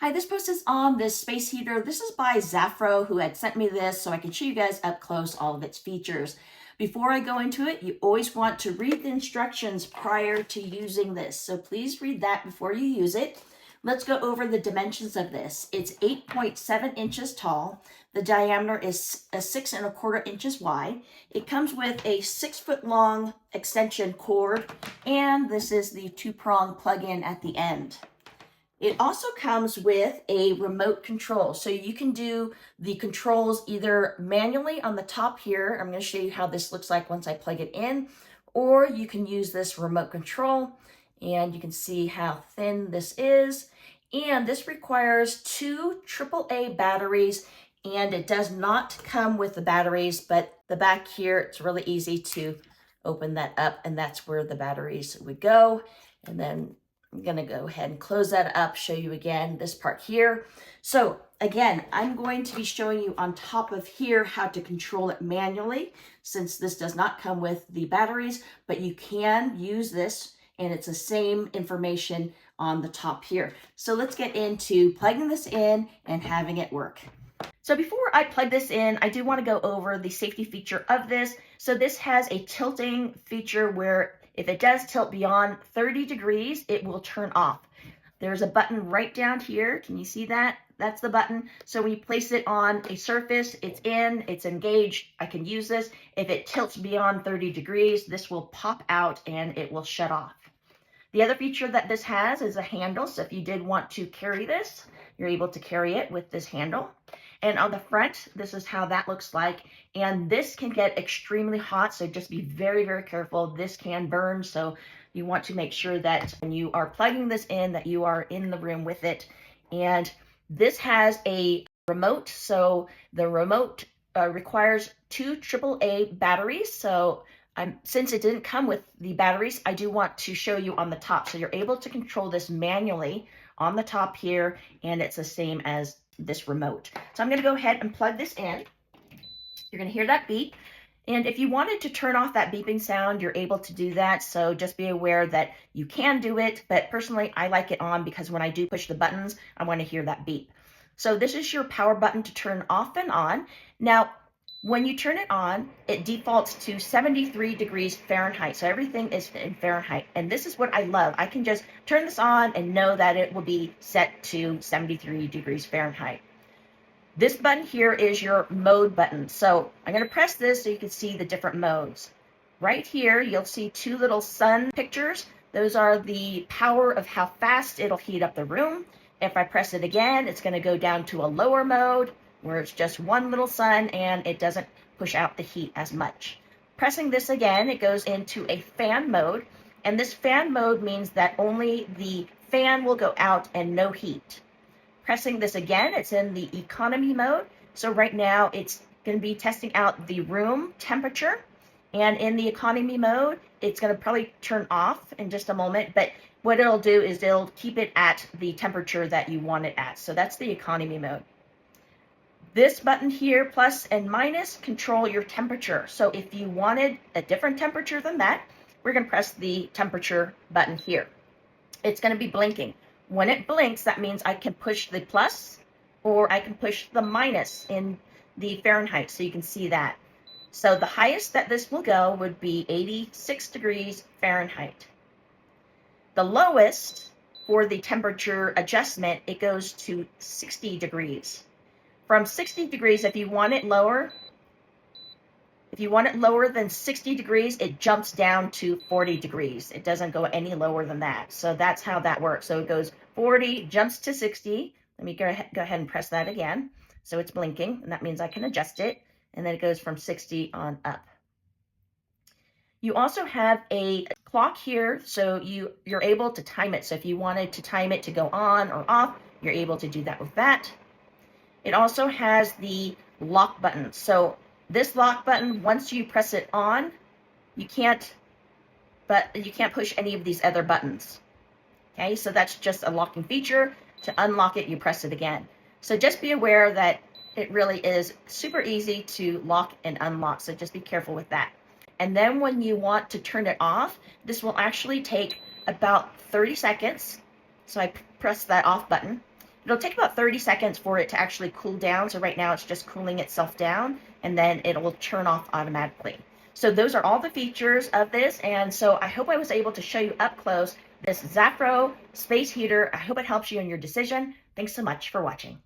Hi, this post is on this space heater. This is by ZAFRO, who had sent me this so I can show you guys up close all of its features. Before I go into it, you always want to read the instructions prior to using this. So please read that before you use it. Let's go over the dimensions of this. It's 8.7 inches tall. The diameter is 6¼ inches wide. It comes with a 6-foot long extension cord, and this is the 2-prong plug-in at the end. It also comes with a remote control. So you can do the controls either manually on the top here. I'm going to show you how this looks like once I plug it in, or you can use this remote control, and you can see how thin this is. And this requires 2 AAA batteries, and it does not come with the batteries, but the back here, it's really easy to open that up, and that's where the batteries would go. And then I'm going to go ahead and close that up, show you again this part here. So again, I'm going to be showing you on top of here how to control it manually, since this does not come with the batteries, but you can use this and it's the same information on the top here. So let's get into plugging this in and having it work. So before I plug this in, I do want to go over the safety feature of this. So this has a tilting feature where if it does tilt beyond 30 degrees, it will turn off. There's a button right down here. Can you see that? That's the button. So when you place it on a surface, it's in, it's engaged. I can use this. If it tilts beyond 30 degrees, this will pop out and it will shut off. The other feature that this has is a handle. So if you did want to carry this, you're able to carry it with this handle. And on the front, this is how that looks like. And this can get extremely hot, so just be very, very careful. This can burn, so you want to make sure that when you are plugging this in, that you are in the room with it. And this has a remote, so the remote requires 2 AAA batteries. So since it didn't come with the batteries, I do want to show you on the top. So you're able to control this manually on the top here, and it's the same as this remote. So I'm going to go ahead and plug this in. You're going to hear that beep. And if you wanted to turn off that beeping sound, you're able to do that. So just be aware that you can do it. But personally, I like it on because when I do push the buttons, I want to hear that beep. So this is your power button to turn off and on. Now, when you turn it on, it defaults to 73 degrees Fahrenheit. So everything is in Fahrenheit. And this is what I love. I can just turn this on and know that it will be set to 73 degrees Fahrenheit. This button here is your mode button. So I'm going to press this so you can see the different modes. Right here, you'll see 2 little sun pictures. Those are the power of how fast it'll heat up the room. If I press it again, it's going to go down to a lower mode, where it's just 1 little sun and it doesn't push out the heat as much. Pressing this again, it goes into a fan mode, and this fan mode means that only the fan will go out and no heat. Pressing this again, it's in the economy mode. So right now it's going to be testing out the room temperature, and in the economy mode, it's going to probably turn off in just a moment, but what it'll do is it'll keep it at the temperature that you want it at. So that's the economy mode. This button here, plus and minus, control your temperature. So if you wanted a different temperature than that, we're going to press the temperature button here. It's going to be blinking. When it blinks, that means I can push the plus or I can push the minus in the Fahrenheit, so you can see that. So the highest that this will go would be 86 degrees Fahrenheit. The lowest for the temperature adjustment, it goes to 60 degrees. From 60 degrees, if you want it lower than 60 degrees, it jumps down to 40 degrees. It doesn't go any lower than that. So that's how that works. So it goes 40, jumps to 60. Let me go ahead and press that again. So it's blinking, and that means I can adjust it. And then it goes from 60 on up. You also have a clock here, so you're able to time it. So if you wanted to time it to go on or off, you're able to do that with that. It also has the lock button. So this lock button, once you press it on, you can't push any of these other buttons. Okay, so that's just a locking feature. To unlock it, you press it again. So just be aware that it really is super easy to lock and unlock. So just be careful with that. And then when you want to turn it off, this will actually take about 30 seconds. So I press that off button. It'll take about 30 seconds for it to actually cool down. So right now it's just cooling itself down, and then it'll turn off automatically. So those are all the features of this. And so I hope I was able to show you up close this ZAFRO space heater. I hope it helps you in your decision. Thanks so much for watching.